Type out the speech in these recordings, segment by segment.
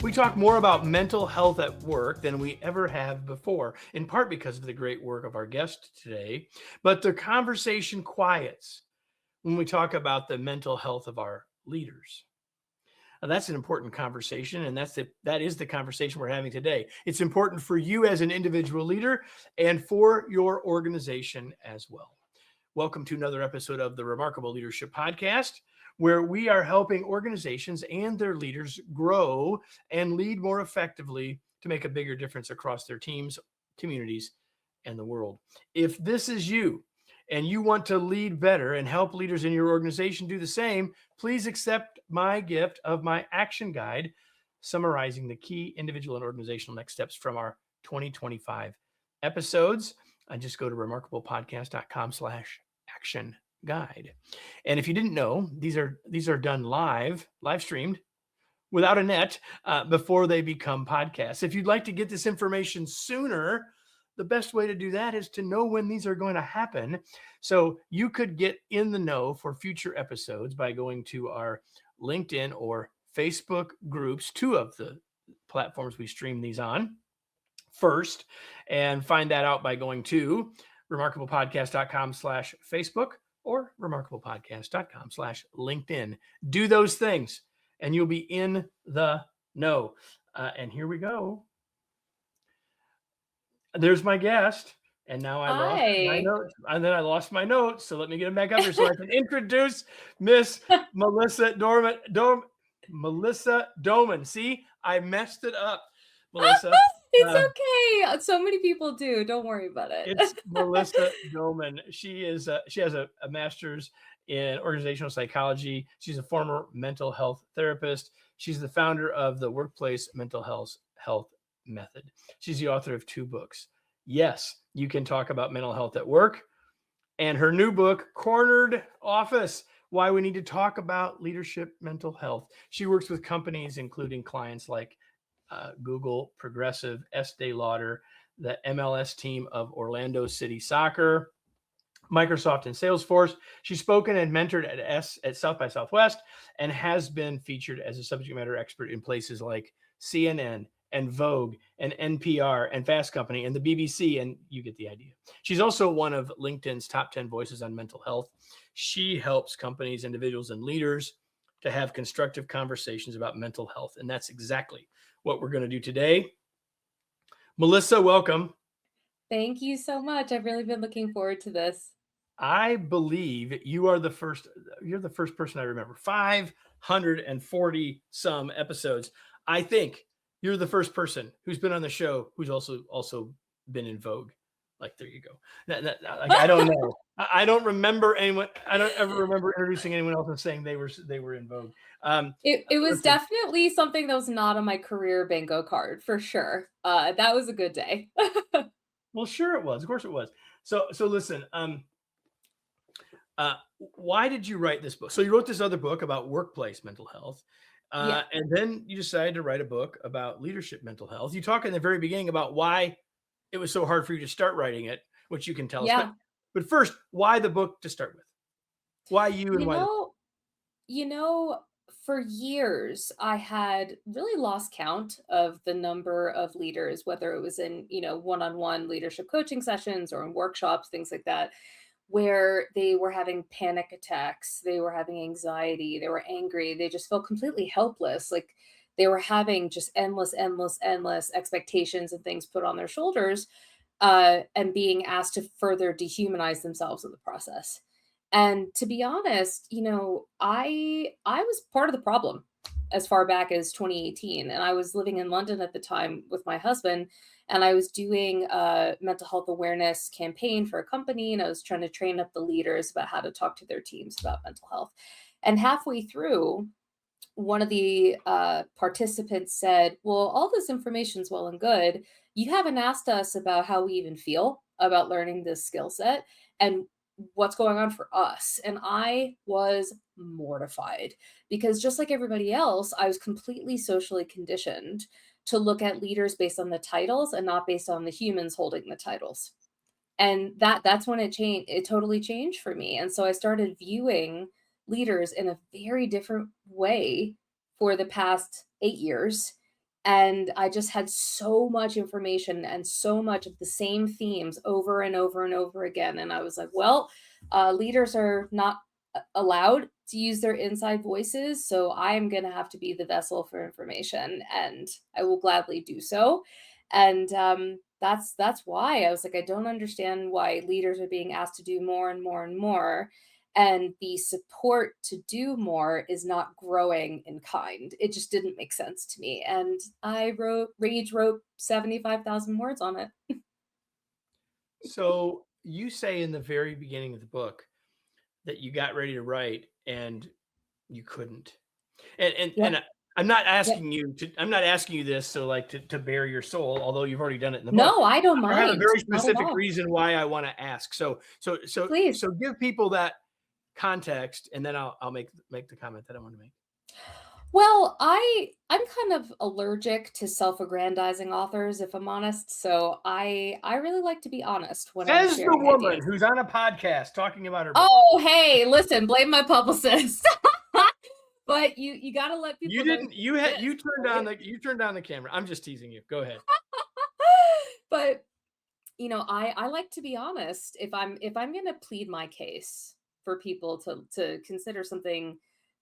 We talk more about mental health at work than we ever have before, in part because of the great work of our guest today. But the conversation quiets when we talk about the mental health of our leaders. Now, that's an important conversation, and that is the conversation we're having today. It's important for you as an individual leader and for your organization as well. Welcome to another episode of the Remarkable Leadership Podcast, where we are helping organizations and their leaders grow and lead more effectively to make a bigger difference across their teams, communities, and the world. If this is you and you want to lead better and help leaders in your organization do the same, please accept my gift of my action guide summarizing the key individual and organizational next steps from our 2025 episodes. And just go to remarkablepodcast.com/action guide. And if you didn't know, these are done live streamed without a net before they become podcasts. If you'd like to get this information sooner, the best way to do that is to know when these are going to happen. So you could get in the know for future episodes by going to our LinkedIn or Facebook groups, two of the platforms we stream these on first, and find that out by going to remarkablepodcast.com/Facebook or remarkablepodcast.com/LinkedIn. Do those things and you'll be in the know. And here we go. There's my guest. And now I lost my Hi. notes. And then I lost my notes. So let me get them back up here so I can introduce Miss Melissa Melissa Doman. See, I messed it up, Melissa. It's okay. So many people do. Don't worry about it. It's Melissa Doman. She has a master's in organizational psychology. She's a former mental health therapist. She's the founder of the Workplace Mental Health Method. She's the author of 2 books. Yes, you can talk about mental health at work. And her new book, Cornered Office: Why We Need to Talk About Leadership Mental Health. She works with companies, including clients like Google, Progressive, Estee Lauder, the MLS team of Orlando City Soccer, Microsoft, and Salesforce. She's spoken and mentored at South by Southwest and has been featured as a subject matter expert in places like CNN and Vogue and NPR and Fast Company and the BBC, and you get the idea. She's also one of LinkedIn's top 10 voices on mental health. She helps companies, individuals, and leaders to have constructive conversations about mental health, and that's exactly what we're going to do today. Melissa, welcome. Thank you so much. I've really been looking forward to this. I believe you're the first person I remember. 540 some episodes. I think you're the first person who's been on the show who's also been in Vogue. Like, there you go. I don't know. I don't remember anyone. I don't ever remember introducing anyone else and saying they were in Vogue. It was definitely something that was not on my career bingo card for sure. That was a good day. Well, sure it was. Of course it was. So listen. Why did you write this book? So you wrote this other book about workplace mental health. Yeah. And then you decided to write a book about leadership mental health. You talk in the very beginning about why it was so hard for you to start writing it, which you can tell us. Yeah. But first, why the book to start with? Why you and You why the know, you know, for years I had really lost count of the number of leaders, whether it was in, one-on-one leadership coaching sessions or in workshops, things like that, where they were having panic attacks, they were having anxiety, they were angry, they just felt completely helpless. Like they were having just endless expectations and things put on their shoulders, and being asked to further dehumanize themselves in the process. And to be honest, I was part of the problem as far back as 2018. And I was living in London at the time with my husband, and I was doing a mental health awareness campaign for a company, and I was trying to train up the leaders about how to talk to their teams about mental health. And halfway through, one of the participants said, "Well, all this information's well and good. You haven't asked us about how we even feel about learning this skill set and what's going on for us." And I was mortified because, just like everybody else, I was completely socially conditioned to look at leaders based on the titles and not based on the humans holding the titles. And that's when it totally changed for me. And so I started viewing leaders in a very different way for the past 8 years. And I just had so much information and so much of the same themes over and over and over again. And I was like, well, leaders are not allowed to use their inside voices. So I am going to have to be the vessel for information, and I will gladly do so. And that's why I was like, I don't understand why leaders are being asked to do more and more and more, and the support to do more is not growing in kind. It just didn't make sense to me. And I wrote 75,000 words on it. So you say in the very beginning of the book that you got ready to write and you couldn't. And Yep. I'm not Yep. asking you to, I'm not asking you this to like to bare your soul, although you've already done it in the book. No, I don't I have a mind. very Not at specific all. reason why I want to ask. Please. So give people that context, and then I'll make the comment that I want to make. Well, I'm kind of allergic to self-aggrandizing authors, if I'm honest. So I really like to be honest when I'm Says the sharing woman ideas. who's on a podcast talking about her book. Oh, hey, listen, blame my publicist. But you got to let You people know didn't. You had. this, right? You turned on the camera. I'm just teasing you. Go ahead. But I like to be honest. If I'm going to plead my case for people to consider something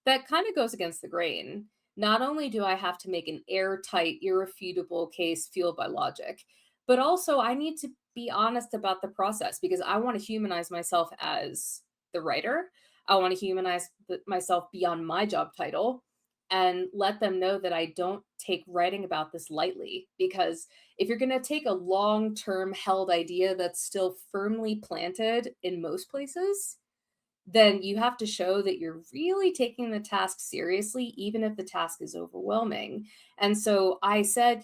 that kind of goes against the grain, not only do I have to make an airtight, irrefutable case fueled by logic, but also I need to be honest about the process, because I want to humanize myself as the writer. I want to humanize myself beyond my job title, and let them know that I don't take writing about this lightly. Because if you're going to take a long term held idea that's still firmly planted in most places, then you have to show that you're really taking the task seriously, even if the task is overwhelming. And so I said,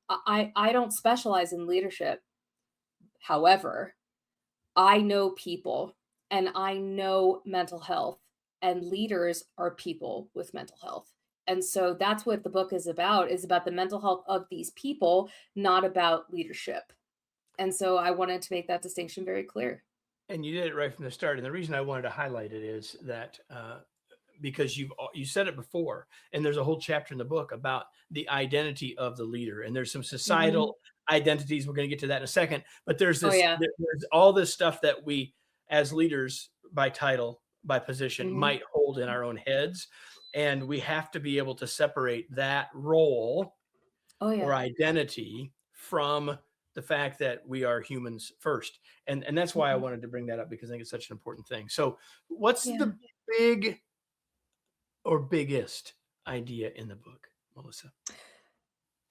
I don't specialize in leadership. However, I know people and I know mental health, and leaders are people with mental health. And so that's what the book is about the mental health of these people, not about leadership. And so I wanted to make that distinction very clear. And you did it right from the start. And the reason I wanted to highlight it is that because you said it before, and there's a whole chapter in the book about the identity of the leader, and there's some Mhm. societal identities. We're going to get to that in a second, but Oh, yeah. there's all this stuff that we as leaders by title, by position, Mhm. might hold in our own heads, and we have to be able to separate that role Oh, or yeah. identity from the fact that we are humans first. And that's why I Mhm. wanted to bring that up, because I think it's such an important thing. So what's Yeah. the big or biggest idea in the book, Melissa?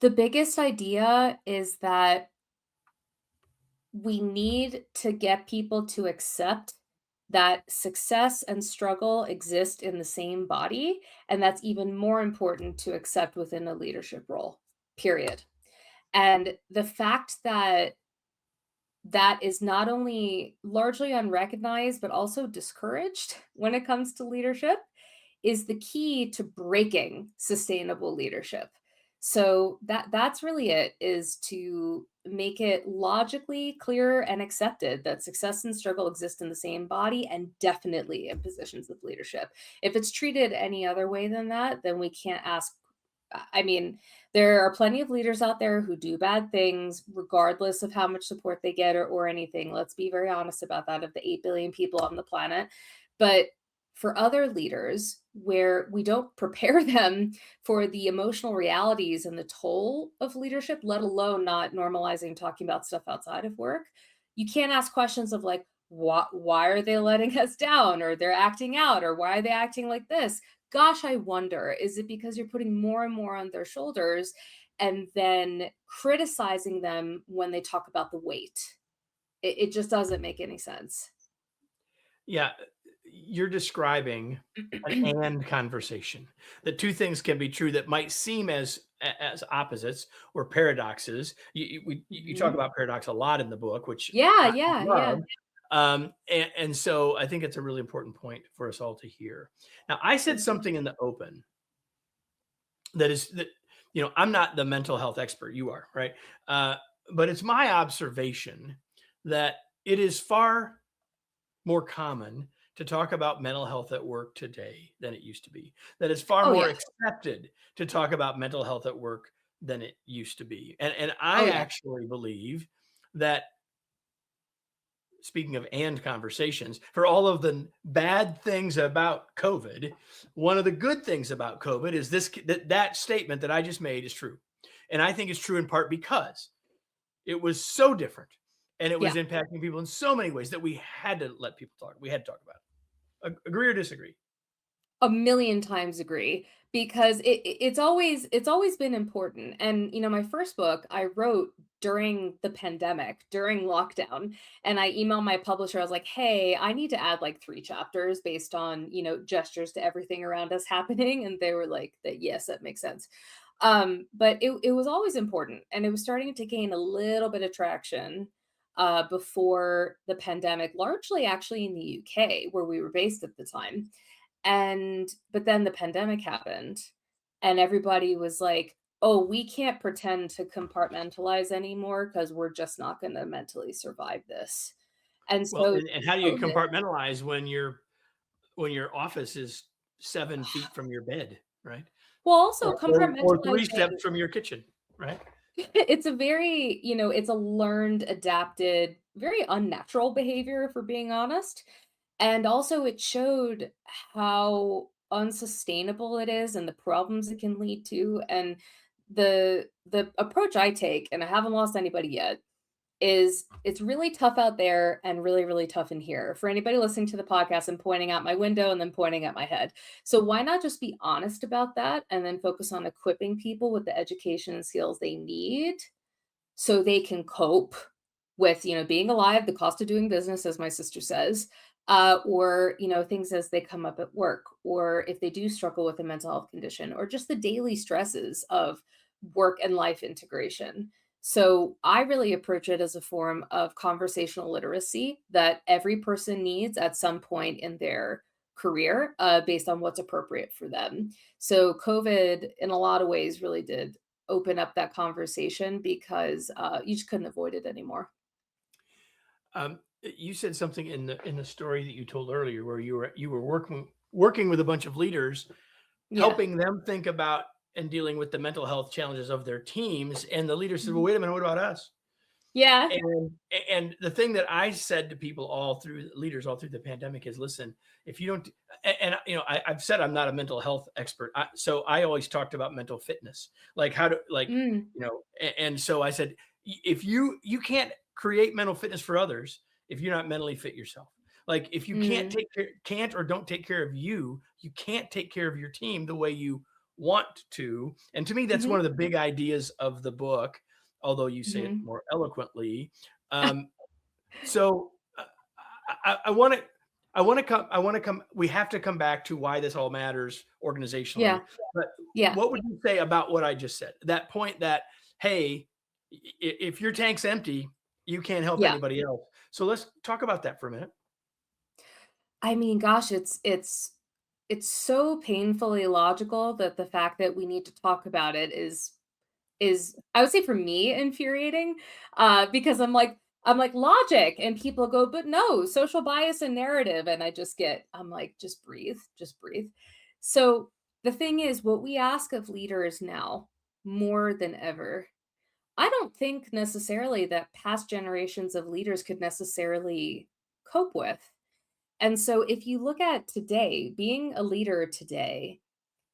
The biggest idea is that we need to get people to accept that success and struggle exist in the same body, and that's even more important to accept within a leadership role, period. And the fact that that is not only largely unrecognized, but also discouraged when it comes to leadership, is the key to breaking sustainable leadership. So that's really it, is to make it logically clear and accepted that success and struggle exist in the same body, and definitely in positions of leadership. If it's treated any other way than that, then we can't ask. I mean, there are plenty of leaders out there who do bad things regardless of how much support they get, or anything. Let's be very honest about that, of the 8 billion people on the planet. But for other leaders, where we don't prepare them for the emotional realities and the toll of leadership, let alone not normalizing talking about stuff outside of work, you can't ask questions of like, why are they letting us down, or they're acting out, or why are they acting like this? Gosh, I wonder, is it because you're putting more and more on their shoulders and then criticizing them when they talk about the weight? It just doesn't make any sense. Yeah, you're describing an and conversation. That two things can be true that might seem as opposites or paradoxes. You talk Mhm. about paradox a lot in the book, which Yeah, I yeah, yeah. love. And so I think it's a really important point for us all to hear. Now, I said Thank you. something in the open that is that I'm not the mental health expert. You are, right? Uh, but it's my observation that it is far more common to talk about mental health at work today than it used to be. That it's far Oh, more yeah. accepted to talk about mental health at work than it used to be. And Oh I yeah. actually believe that, speaking of and conversations, for all of the bad things about COVID, one of the good things about COVID is that statement that I just made is true. And I think it's true in part because it was so different and it was Yeah. impacting people in so many ways that we had to let people talk. We had to talk about it. Agree or disagree? A million times agree, because it's always been important. And my first book I wrote during the pandemic, during lockdown, and I emailed my publisher. I was like, "Hey, I need to add like 3 chapters based on, gestures to everything around us happening." And they were like, "That yes, that makes sense." But it was always important, and it was starting to gain a little bit of traction before the pandemic, largely actually in the UK where we were based at the time. And but then the pandemic happened, and everybody was like, "Oh, we can't pretend to compartmentalize anymore because we're just not gonna mentally survive this." And Well, so and how do you COVID compartmentalize when your office is 7 feet from your bed, right? well, also Or 3 steps compartmentalizing, from your kitchen, right? it's a very, it's a learned, adapted, very unnatural behavior, if we're being honest. And also it showed how unsustainable it is and the problems it can lead to. And the approach I take, and I haven't lost anybody yet, is it's really tough out there and really, really tough in here. For anybody listening to the podcast, and pointing out my window and then pointing at my head. So why not just be honest about that and then focus on equipping people with the education and skills they need so they can cope with, being alive, the cost of doing business, as my sister says, or, things as they come up at work, or if they do struggle with a mental health condition, or just the daily stresses of work and life integration. So I really approach it as a form of conversational literacy that every person needs at some point in their career, based on what's appropriate for them. So COVID, in a lot of ways, really did open up that conversation because you just couldn't avoid it anymore. You said something in the story that you told earlier where you were working with a bunch of leaders, Yeah. helping them think about and dealing with the mental health challenges of their teams, and the leader said, "Well, Mhm. wait a minute, what about us?" Yeah. And the thing that I said to people all through leaders all through the pandemic is, listen, if you don't, I've said I'm not a mental health expert, so I always talked about mental fitness, like how to Mm, and so I said, if you can't create mental fitness for others if you're not mentally fit yourself. Like if you mm, can't or don't take care of you, you can't take care of your team the way you want to. And to me, that's one mhm, of the big ideas of the book, although you say it mhm. more eloquently. Um, so I want to, I want to come. We have to come back to why this all matters organizationally. Yeah, But yeah, what would you say about what I just said? That point that, hey, if your tank's empty, you can't help yeah. anybody else. So let's talk about that for a minute. I mean, gosh, it's so painfully logical that the fact that we need to talk about it is I would say for me infuriating, because I'm like logic, and people go, but no, social bias and narrative, and I'm like, just breathe, just breathe. So the thing is, what we ask of leaders now more than ever, I don't think necessarily that past generations of leaders could necessarily cope with. And so if you look at today, being a leader today,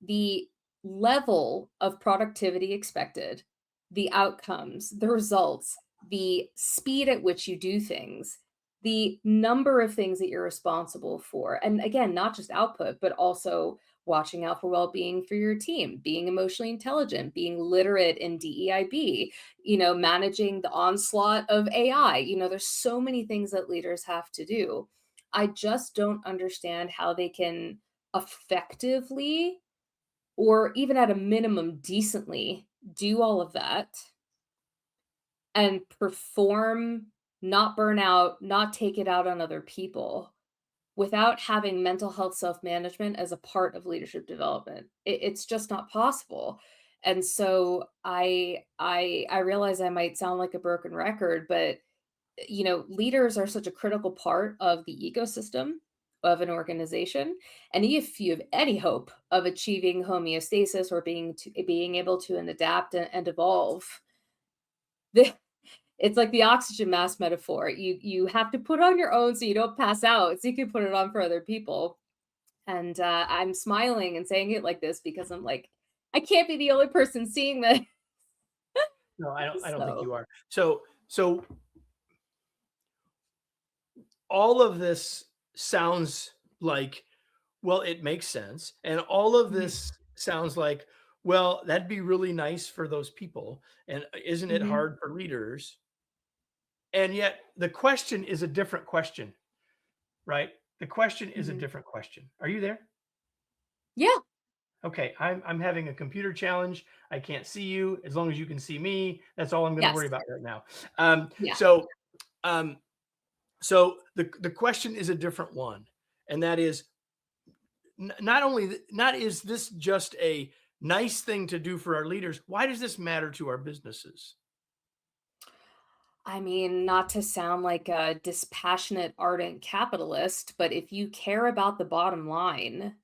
the level of productivity expected, the outcomes, the results, the speed at which you do things, the number of things that you're responsible for. And again, not just output, but also watching out for well-being for your team, being emotionally intelligent, being literate in DEIB, managing the onslaught of AI. There's so many things that leaders have to do. I just don't understand how they can effectively, or even at a minimum decently, do all of that and perform, not burn out, not take it out on other people without having mental health self-management as a part of leadership development. It's just not possible. And so I realize I might sound like a broken record, but leaders are such a critical part of the ecosystem of an organization. And if you have any hope of achieving homeostasis or being able to adapt and evolve, the, it's like the oxygen mask metaphor. You have to put on your own so you don't pass out, so you can put it on for other people. And I'm smiling and saying it like this because I'm like, I can't be the only person seeing this. No, I don't think So you are. So all of this sounds like, well, it makes sense. And all of mhm, this sounds like, well, that'd be really nice for those people. And isn't it mhm, hard for leaders? And yet the question is a different question, right? The question is a mhm. different question. Are you there? Yeah, Okay, I'm having a computer challenge. I can't see you. As long as you can see me, that's all I'm going to yes, worry about right now. Um, yeah. so, um, so the question is a different one, and that is not only not is this just a nice thing to do for our leaders. Why does this matter to our businesses? I mean, not to sound like a dispassionate, ardent capitalist, but if you care about the bottom line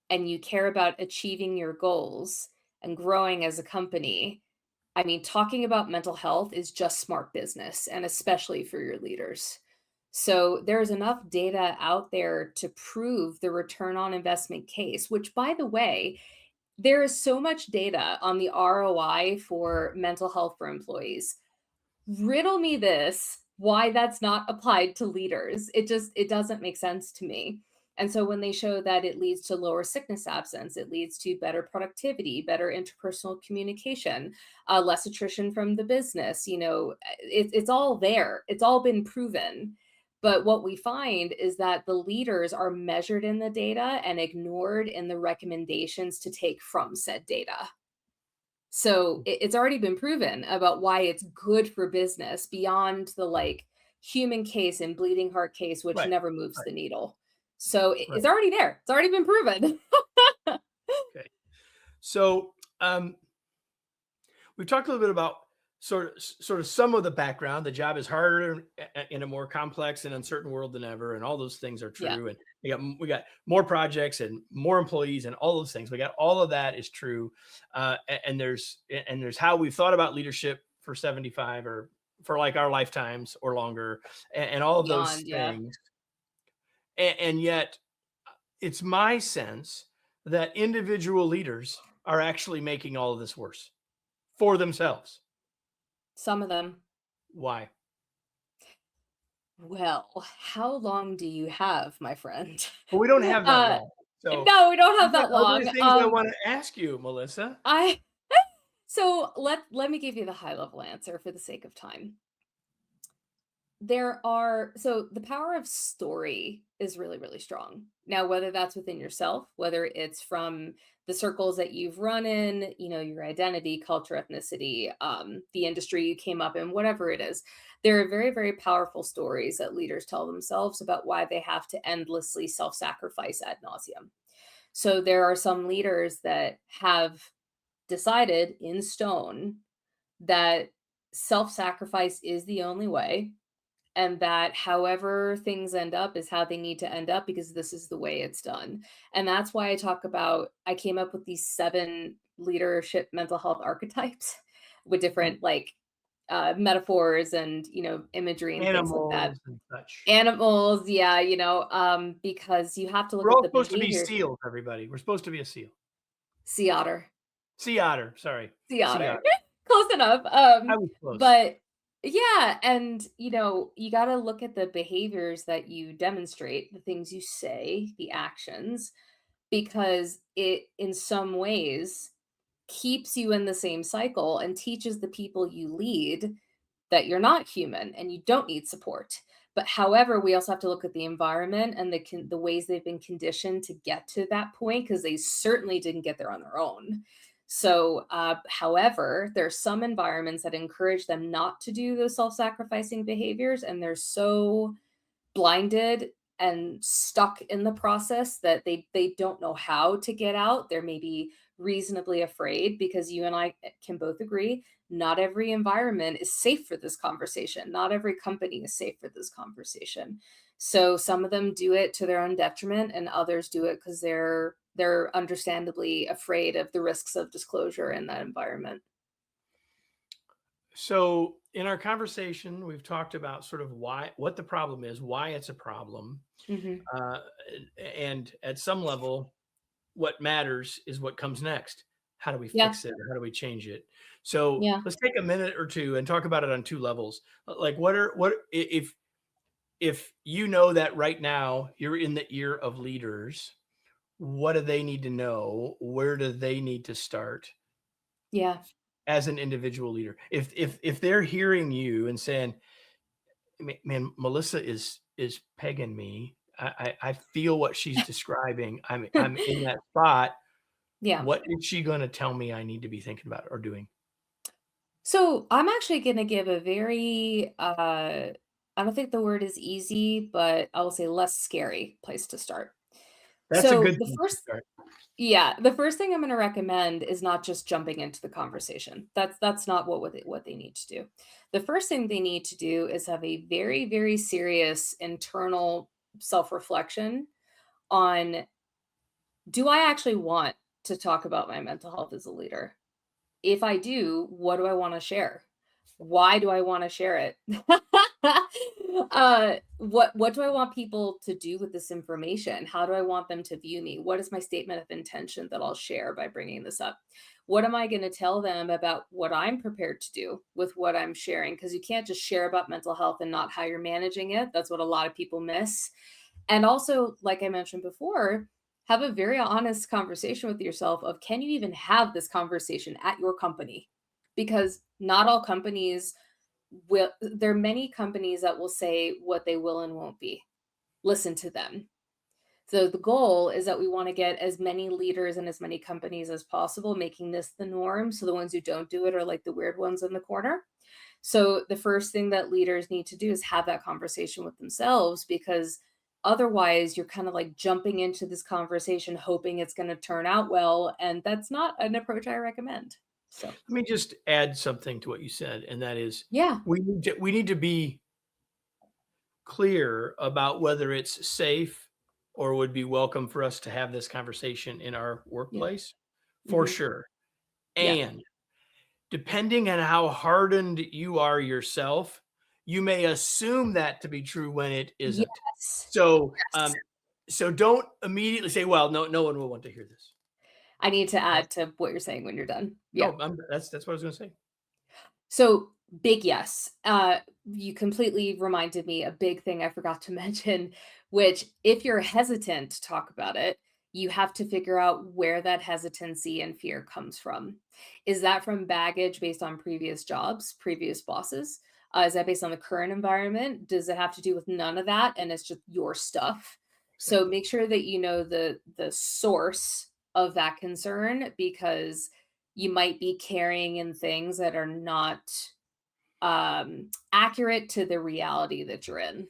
and you care about achieving your goals and growing as a company, I mean, talking about mental health is just smart business, and especially for your leaders. So there's enough data out there to prove the return on investment case, which, by the way, there is so much data on the ROI for mental health for employees. Riddle me this, why that's not applied to leaders. It doesn't make sense to me. And so when they show that it leads to lower sickness absence, it leads to better productivity, better interpersonal communication, less attrition from the business, it's all there. It's all been proven. But what we find is that the leaders are measured in the data and ignored in the recommendations to take from said data. So it's already been proven about why it's good for business beyond the like human case and bleeding heart case, which Right, never moves right, the needle. So right. it's already there. It's already been proven. Okay. So we've talked a little bit about sort of some of the background. The job is harder in a more complex and uncertain world than ever, and all those things are Yeah. true. And we got more projects and more employees and all those things. We got all of that is true. And there's how we've thought about leadership for 75 or for like our lifetimes or longer, and all of those Beyond, yeah. things. And yet, it's my sense that individual leaders are actually making all of this worse for themselves. Some of them. Why? Well, how long do you have, my friend? Well, we don't have that uh long. So no, we don't have I've got that other long. things I want to ask you, Melissa. I so let me give you the high level answer for the sake of time. So the power of story is really, really strong. Now, whether that's within yourself, whether it's from the circles that you've run in, your identity, culture, ethnicity, the industry you came up in, whatever it is, there are very, very powerful stories that leaders tell themselves about why they have to endlessly self-sacrifice ad nauseum. So there are some leaders that have decided in stone that self-sacrifice is the only way, and that however things end up is how they need to end up because this is the way it's done. And that's why I came up with these 7 leadership mental health archetypes with Mhm. different like metaphors and imagery and things like that. Animals and such. Animals, yeah, because you have to look We're at all the supposed to be behaviors. seals, everybody. We're supposed to be a seal. Sea otter. Sea otter, sorry. Sea Sea otter. otter. Close enough. I was close. But yeah, and you got to look at the behaviors that you demonstrate, the things you say, the actions, because it in some ways keeps you in the same cycle and teaches the people you lead that you're not human and you don't need support. But however, we also have to look at the environment and the ways they've been conditioned to get to that point because they certainly didn't get there on their own. So, however, there are some environments that encourage them not to do those self-sacrificing behaviors, and they're so blinded and stuck in the process that they don't know how to get out. They're maybe reasonably afraid because you and I can both agree not every environment is safe for this conversation. Not every company is safe for this conversation. So some of them do it to their own detriment, and others do it because they're understandably afraid of the risks of disclosure in that environment. So in our conversation, we've talked about sort of what the problem is, why it's a problem, Hmm. uh, and at some level, what matters is what comes next. How do we Yeah, fix it? How do we change it? So yeah, let's take a minute or two and talk about it on two levels. Like, if you know that right now you're in the ear of leaders, what do they need to know? Where do they need to start yeah. as an individual leader? If they're hearing you and saying, Man, Melissa is pegging me. I feel what she's describing. I'm in that spot. Yeah. What is she gonna tell me I need to be thinking about or doing? So I'm actually going to give a very, I don't think the word is easy, but I will say less scary place to start. That's a So good the thing to first, start. yeah, the first thing I'm going to recommend is not just jumping into the conversation. That's not what they need to do. The first thing they need to do is have a very, very serious internal self-reflection on, do I actually want to talk about my mental health as a leader? If I do, what do I wanna share? Why do I wanna share it? What do I want people to do with this information? How do I want them to view me? What is my statement of intention that I'll share by bringing this up? What am I gonna tell them about what I'm prepared to do with what I'm sharing? Because you can't just share about mental health and not how you're managing it. That's what a lot of people miss. And also, like I mentioned before, have a very honest conversation with yourself of, can you even have this conversation at your company? Because not all companies will, there are many companies that will say what they will and won't be. Listen to them. So the goal is that we want to get as many leaders and as many companies as possible, making this the norm. So the ones who don't do it are like the weird ones in the corner. So the first thing that leaders need to do is have that conversation with themselves, because otherwise you're kind of like jumping into this conversation hoping it's going to turn out well, and that's not an approach I recommend. So, Let me just add something to what you said, and that is yeah. we need to be clear about whether it's safe or would be welcome for us to have this conversation in our Yeah. workplace, for Hmm. sure. Yeah. And depending on how hardened you are yourself, you may assume that to be true when it isn't. Yes. So, Yes. so don't immediately say, "Well, no one will want to hear this." I need to Right? add to what you're saying when you're done. Yeah. No, that's what I was going to say. So, big yes. You completely reminded me a big thing I forgot to mention, which, if you're hesitant to talk about it, you have to figure out where that hesitancy and fear comes from. Is that from baggage based on previous jobs, previous bosses? Is that based on the current environment? Does it have to do with none of that and it's just your stuff? So Exactly. make sure that you know the source of that concern, because you might be carrying in things that are not accurate to the reality that you're in.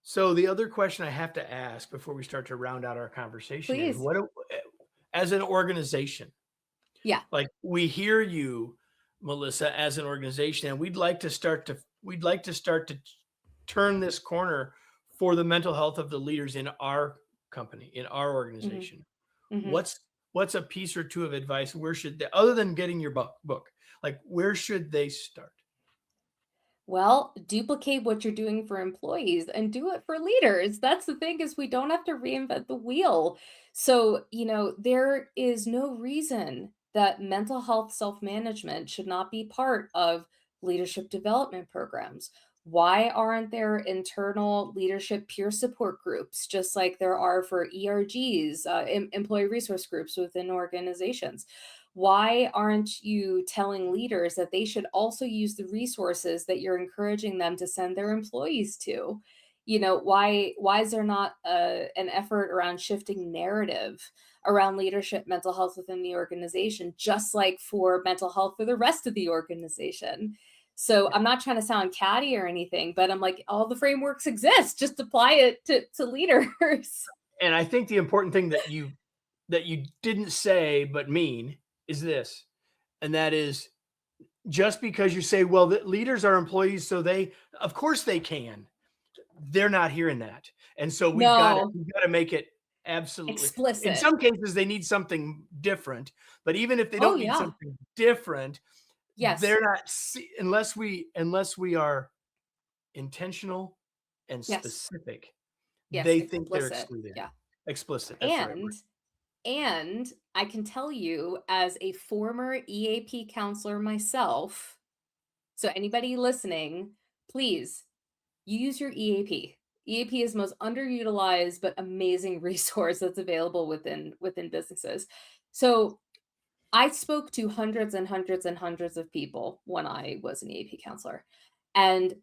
So the other question I have to ask before we start to round out our conversation is, Please. as an organization, Yeah. like we hear you, Melissa, as an organization, and we'd like to start to turn this corner for the mental health of the leaders in our company, in our Mhm. organization. Mhm. What's a piece or two of advice? Where should they, other than getting your book, like where should they start? Well, duplicate what you're doing for employees and do it for leaders. That's the thing, is we don't have to reinvent the wheel. So, there is no reason that mental health self-management should not be part of leadership development programs. Why aren't there internal leadership peer support groups, just like there are for ERGs, employee resource groups within organizations? Why aren't you telling leaders that they should also use the resources that you're encouraging them to send their employees to? Why is there not an effort around shifting narrative around leadership mental health within the organization, just like for mental health for the rest of the organization? So I'm not trying to sound catty or anything, but I'm like, all the frameworks exist. Just apply it to leaders. And I think the important thing that you didn't say but mean is this, and that is, just because you say, well, the leaders are employees, so they, of course they can. they're not hearing that. And so No, we've got to make it absolutely. In explicit. some cases, they need something different, but even if they Oh, don't need yeah. something different, Yes. they're not unless we are intentional and Yes. specific, Yes, they think they're explicit. excluded. Yeah. Explicit, that's the right And word. and I can tell you as a former EAP counselor myself, so anybody listening, please use your EAP. EAP is the most underutilized but amazing resource that's available within businesses. So I spoke to hundreds and hundreds and hundreds of people when I was an EAP counselor, and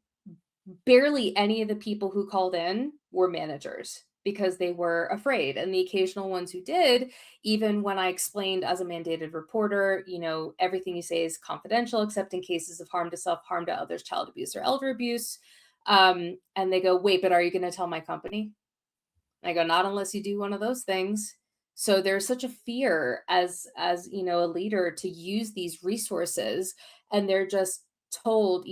barely any of the people who called in were managers because they were afraid. And the occasional ones who did, even when I explained as a mandated reporter, everything you say is confidential, except in cases of harm to self, harm to others, child abuse, or elder abuse. And they go, wait, but are you going to tell my company? I go, not unless you do one of those things. So there's such a fear as a leader to use these resources, and they're just told,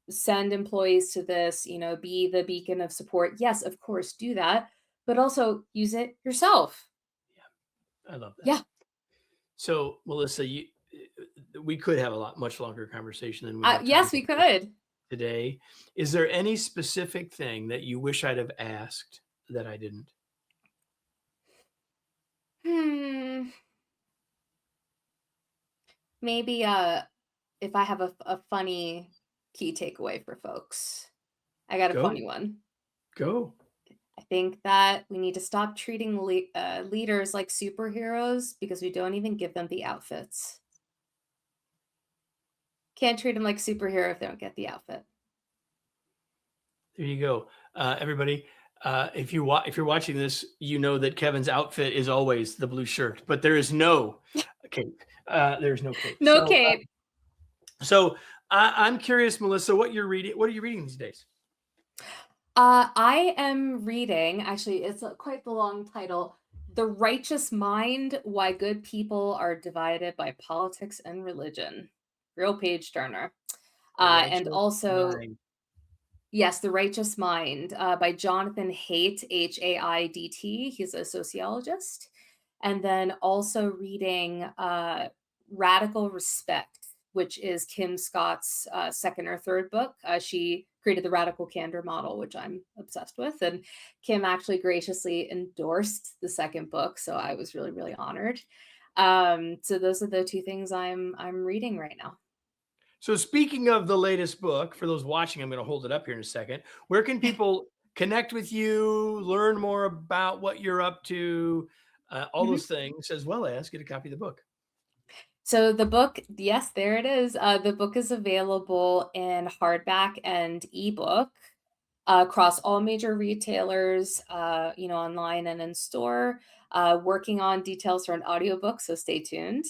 send employees to this, be the beacon of support. Yes, of course, do that, but also use it yourself. Yeah, I love that. Yeah. So, Melissa, we could have much longer conversation than we have time Yes, we for could. today. Is there any specific thing that you wish I'd have asked that I didn't? Hmm. Maybe if I have a funny key takeaway for folks. I got a Go, funny one. go. I think that we need to stop treating leaders like superheroes because we don't even give them the outfits. Can't treat them like superhero if they don't get the outfit. There you go, everybody. If you're watching this, you know that Kevin's outfit is always the blue shirt, but there is no cape. There's no cape. No cape. I'm curious, Melissa, what you're reading. What are you reading these days? I am reading, actually, it's quite the long title, The Righteous Mind: Why Good People Are Divided by Politics and Religion. Real page turner. The And Righteous also, Mind. yes, The Righteous Mind by Jonathan Haidt, Haidt. He's a sociologist. And then also reading Radical Respect, which is Kim Scott's second or third book. She created the radical candor model, which I'm obsessed with. And Kim actually graciously endorsed the second book. So I was really, really honored. So those are the two things I'm reading right now. So speaking of the latest book, for those watching, I'm going to hold it up here in a second. Where can people connect with you, learn more about what you're up to, all Mhm. those things, as well as get a copy of the book? So the book, yes, there it is. The book is available in hardback and ebook across all major retailers, online and in store. Working on details for an audiobook, so stay tuned.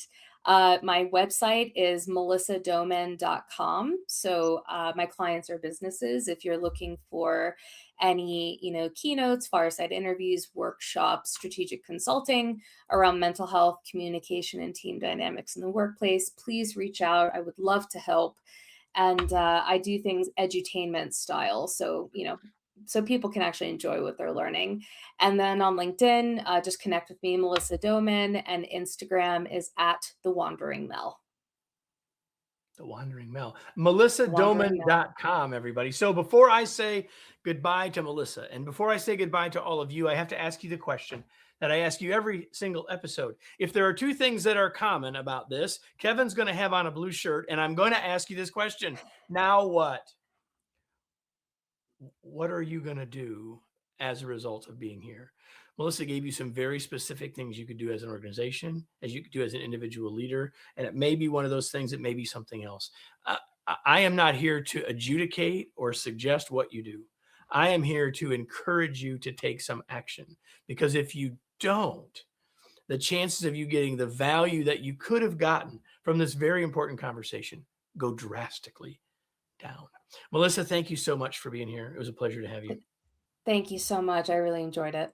My website is melissadoman.com. So my clients are businesses. If you're looking for any, keynotes, fireside interviews, workshops, strategic consulting around mental health, communication, and team dynamics in the workplace, please reach out. I would love to help. And I do things edutainment style. So, so people can actually enjoy what they're learning. And then on LinkedIn, just connect with me, Melissa Doman, and Instagram is at The Wandering Mel. The Wandering Mel. The Wandering Mel. melissadoman.com, everybody. So before I say goodbye to Melissa, and before I say goodbye to all of you, I have to ask you the question that I ask you every single episode. If there are two things that are common about this, Kevin's going to have on a blue shirt, and I'm going to ask you this question. Now what? What are you going to do as a result of being here? Melissa gave you some very specific things you could do as an organization, as you could do as an individual leader, and it may be one of those things, it may be something else. I am not here to adjudicate or suggest what you do. I am here to encourage you to take some action, because if you don't, the chances of you getting the value that you could have gotten from this very important conversation go drastically down. Melissa, thank you so much for being here. It was a pleasure to have you. Thank you so much. I really enjoyed it.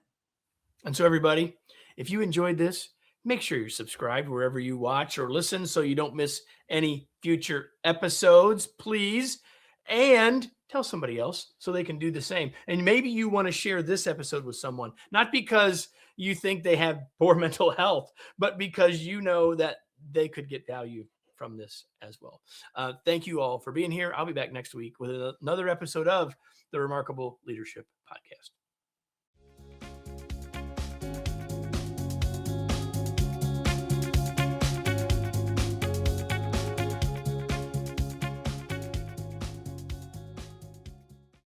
And so, everybody, if you enjoyed this, make sure you're subscribed wherever you watch or listen so you don't miss any future episodes, please. And tell somebody else so they can do the same. And maybe you want to share this episode with someone, not because you think they have poor mental health, but because you know that they could get value from this as well. Thank you all for being here. I'll be back next week with another episode of the Remarkable Leadership Podcast.